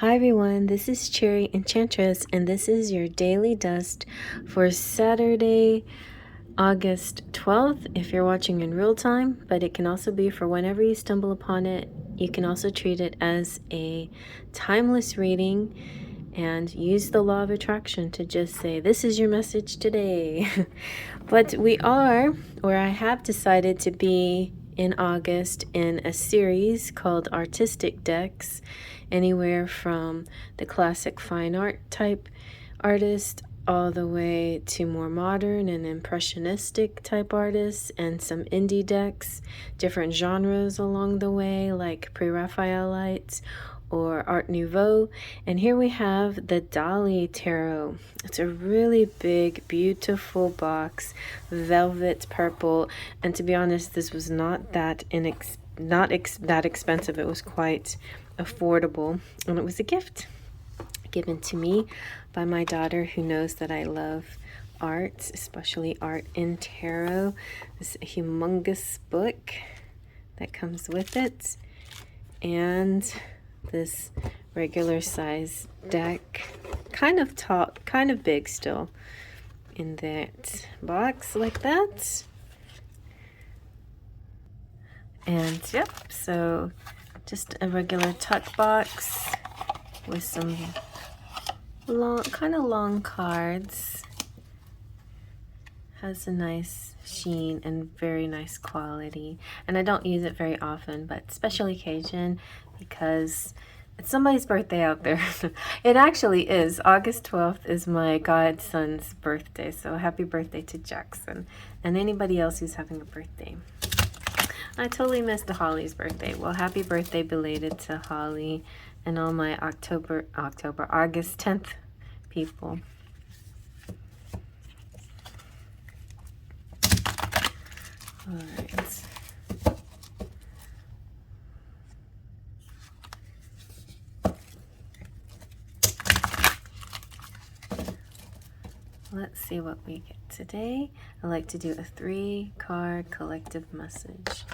Hi everyone, this is Cherry Enchantress, and this is your daily dust for Saturday, August 12th, if you're watching in real time, but it can also be for whenever you stumble upon it. You can also treat it as a timeless reading and use the law of attraction to just say, this is your message today. But I have decided to be in August in a series called Artistic Decks, anywhere from the classic fine art type artist all the way to more modern and impressionistic type artists, and some indie decks, different genres along the way, like Pre-Raphaelites or Art Nouveau. And here we have the Dali Tarot. It's a really big, beautiful box, velvet purple, and to be honest, this was not that that expensive. It was quite affordable, and it was a gift given to me by my daughter, who knows that I love art, especially art in tarot. This humongous book that comes with it, and this regular size deck, kind of tall, kind of big still, in that box like that. And yep, so just a regular tuck box with some long cards. Has a nice sheen and very nice quality, and I don't use it very often, but special occasion, because it's somebody's birthday out there. It actually is. August 12th is my godson's birthday, so happy birthday to Jackson and anybody else who's having a birthday. I totally missed Holly's birthday. Well, happy birthday belated to Holly and all my August 10th people. All right. Let's see what we get today. I like to do a 3-card collective message.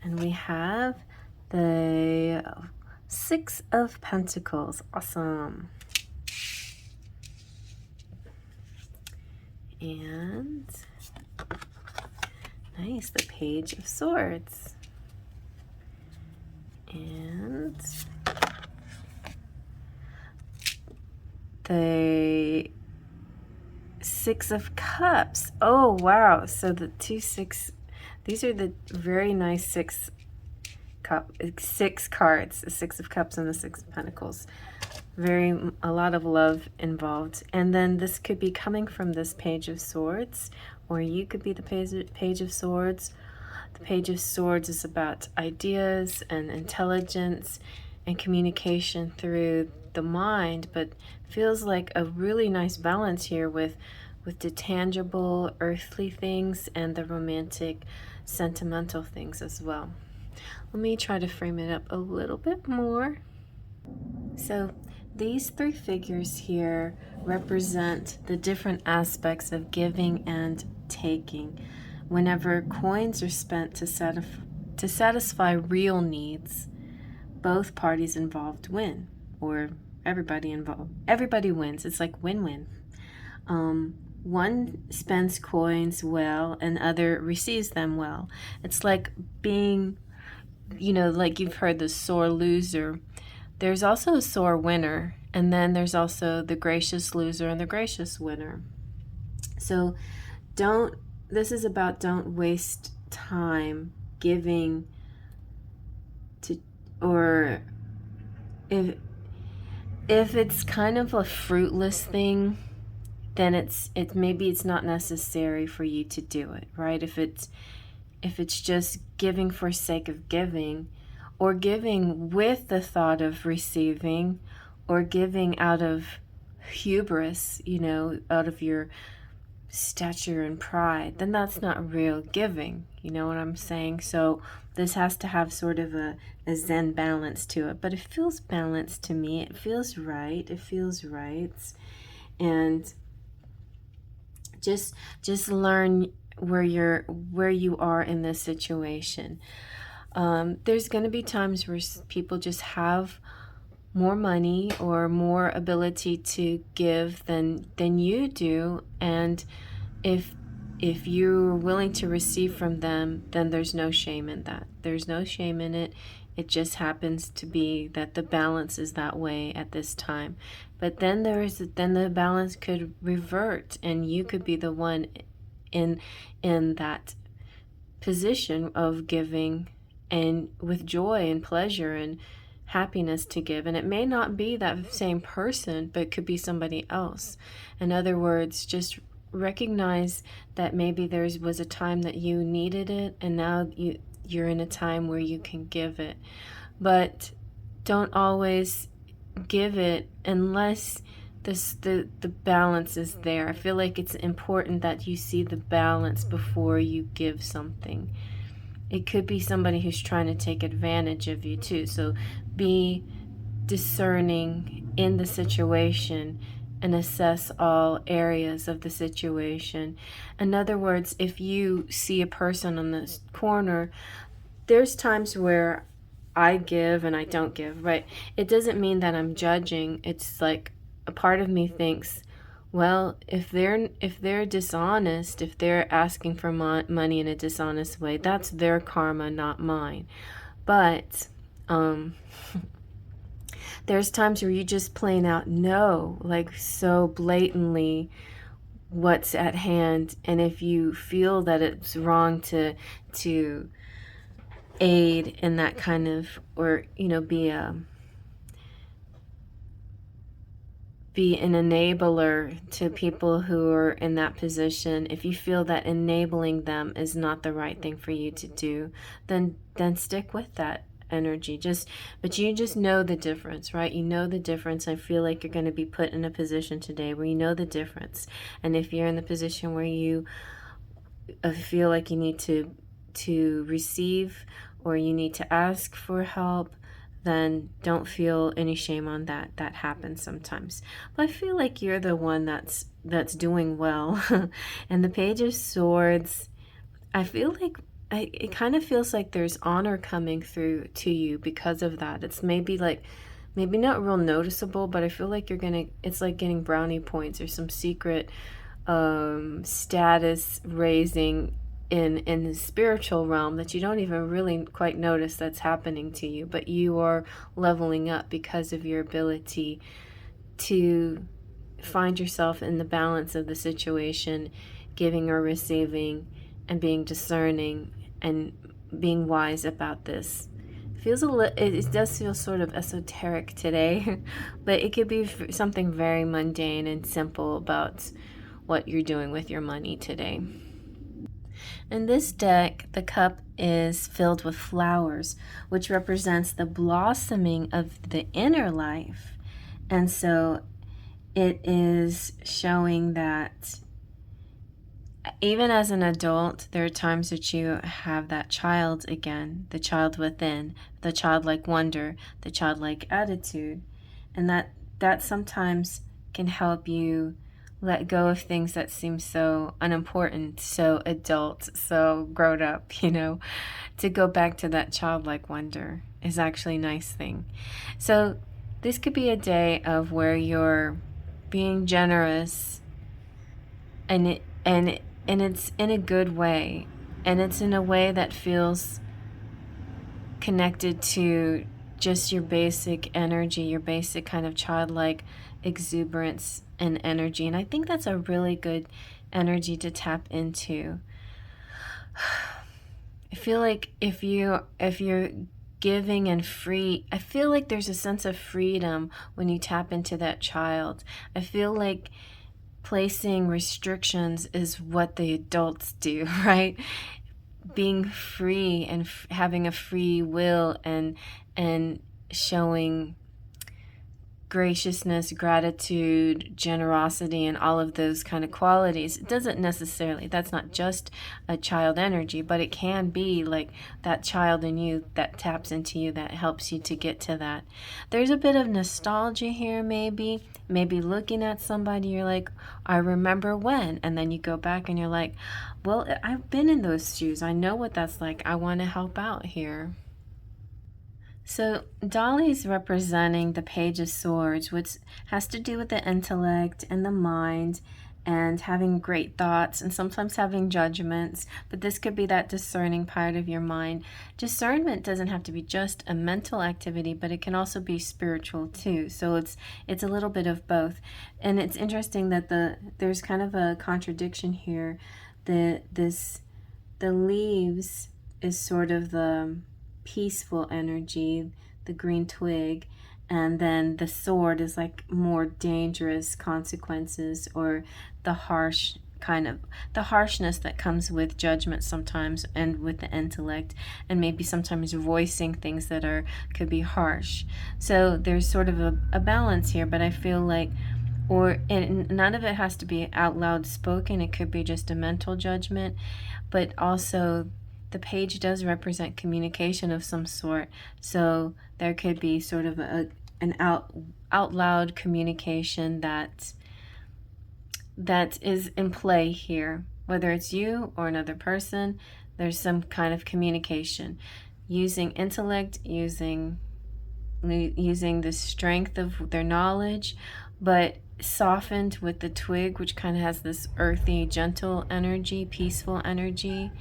And we have the 6 of Pentacles. Awesome. And nice, the Page of Swords. And the 6 of Cups. Oh, wow. So the 2 6, these are the very nice 6 cards, the 6 of Cups and the 6 of Pentacles. A lot of love involved. And then this could be coming from this Page of Swords, or you could be the Page of Swords. The Page of Swords is about ideas and intelligence and communication through the mind, but feels like a really nice balance here with the tangible, earthly things and the romantic, sentimental things as well. Let me try to frame it up a little bit more. So these 3 figures here represent the different aspects of giving and taking. Whenever coins are spent to satisfy real needs, both parties involved win, or everybody wins. It's like win-win. One spends coins well and other receives them well. It's like being, like you've heard the sore loser. There's also a sore winner, and then there's also the gracious loser and the gracious winner. So this is about don't waste time giving to, or if it's kind of a fruitless thing, then maybe it's not necessary for you to do it, right? If it's just giving for sake of giving, or giving with the thought of receiving, or giving out of hubris, out of your stature and pride, then that's not real giving. You know what I'm saying? So this has to have sort of a zen balance to it, but it feels balanced to me. It feels right. And just learn where you are in this situation. There's going to be times where people just have more money or more ability to give than you do, and if you're willing to receive from them, then there's no shame in that. There's no shame in it. It just happens to be that the balance is that way at this time. But then then the balance could revert, and you could be the one in that position of giving, and with joy and pleasure and happiness to give. And it may not be that same person, but it could be somebody else. In other words, just recognize that maybe there was a time that you needed it, and now you're in a time where you can give it. But don't always give it unless the balance is there. I feel like it's important that you see the balance before you give something. It could be somebody who's trying to take advantage of you too. So be discerning in the situation and assess all areas of the situation. In other words, if you see a person on the corner, there's times where I give and I don't give, right? It doesn't mean that I'm judging. It's like a part of me thinks, well, if they're dishonest, if they're asking for money in a dishonest way, that's their karma, not mine. But there's times where you just plain out know, like so blatantly, what's at hand, and if you feel that it's wrong to aid in that kind of, or be an enabler to people who are in that position, if you feel that enabling them is not the right thing for you to do, then stick with that energy. But you just know the difference, right? You know the difference. I feel like you're going to be put in a position today where you know the difference. And if you're in the position where you feel like you need to receive, or you need to ask for help, then don't feel any shame on that. That happens sometimes. But I feel like you're the one that's doing well. And the Page of Swords, I feel like it kind of feels like there's honor coming through to you because of that. It's maybe not real noticeable, but I feel like it's like getting brownie points or some secret status raising in the spiritual realm that you don't even really quite notice that's happening to you, but you are leveling up because of your ability to find yourself in the balance of the situation, giving or receiving, and being discerning and being wise about this. It does feel sort of esoteric today, but it could be something very mundane and simple about what you're doing with your money today. In this deck, the cup is filled with flowers, which represents the blossoming of the inner life. And so it is showing that even as an adult, there are times that you have that child again, the child within, the childlike wonder, the childlike attitude. And that sometimes can help you let go of things that seem so unimportant, so adult, so grown up, to go back to that childlike wonder is actually a nice thing. So this could be a day of where you're being generous, and it's in a good way, and it's in a way that feels connected to just your basic energy, your basic kind of childlike exuberance and energy. And I think that's a really good energy to tap into. I feel like if you're giving and free, I feel like there's a sense of freedom when you tap into that child. I feel like placing restrictions is what the adults do, right? Being free and having a free will and showing graciousness, gratitude, generosity, and all of those kind of qualities. It doesn't necessarily, that's not just a child energy, but it can be like that child in you that taps into you, that helps you to get to that. There's a bit of nostalgia here, maybe looking at somebody, you're like, I remember when, and then you go back and you're like, well, I've been in those shoes. I know what that's like. I want to help out here. So Dolly's representing the Page of Swords, which has to do with the intellect and the mind and having great thoughts and sometimes having judgments, but this could be that discerning part of your mind. Discernment doesn't have to be just a mental activity, but it can also be spiritual too. So it's a little bit of both. And it's interesting that there's kind of a contradiction here. The leaves is sort of the peaceful energy, the green twig, and then the sword is like more dangerous consequences, or the harshness that comes with judgment sometimes, and with the intellect, and maybe sometimes voicing things that could be harsh. So there's sort of a balance here, but I feel like, and none of it has to be out loud spoken. It could be just a mental judgment, but also the page does represent communication of some sort. So there could be sort of an out loud communication that is in play here, whether it's you or another person. There's some kind of communication using intellect, using the strength of their knowledge, but softened with the twig, which kind of has this earthy, gentle energy, peaceful energy,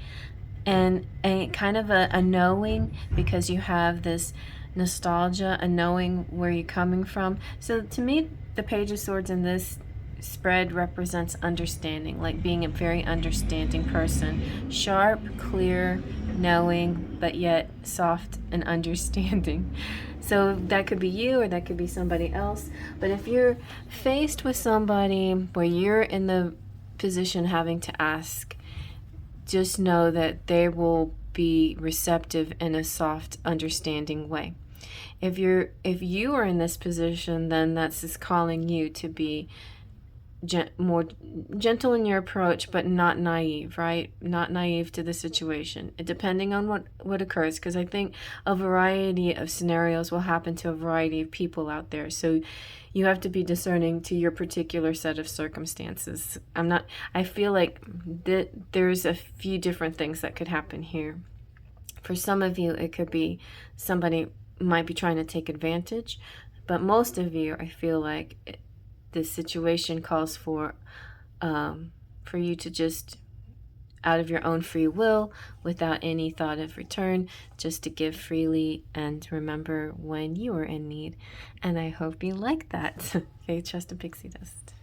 and a kind of a knowing, because you have this nostalgia, a knowing where you're coming from. So to me, the Page of Swords in this spread represents understanding, like being a very understanding person. Sharp, clear, knowing, but yet soft and understanding. So that could be you, or that could be somebody else. But if you're faced with somebody where you're in the position having to ask, just know that they will be receptive in a soft, understanding way. If you are in this position, then that's just calling you to be more gentle in your approach, but not naive, right? Not naive to the situation, depending on what occurs, because I think a variety of scenarios will happen to a variety of people out there. So you have to be discerning to your particular set of circumstances. I feel like there's a few different things that could happen here. For some of you, it could be somebody might be trying to take advantage, but most of you, I feel like this situation calls for you to just, out of your own free will, without any thought of return, just to give freely and remember when you are in need. And I hope you like that. Okay, trust a pixie dust.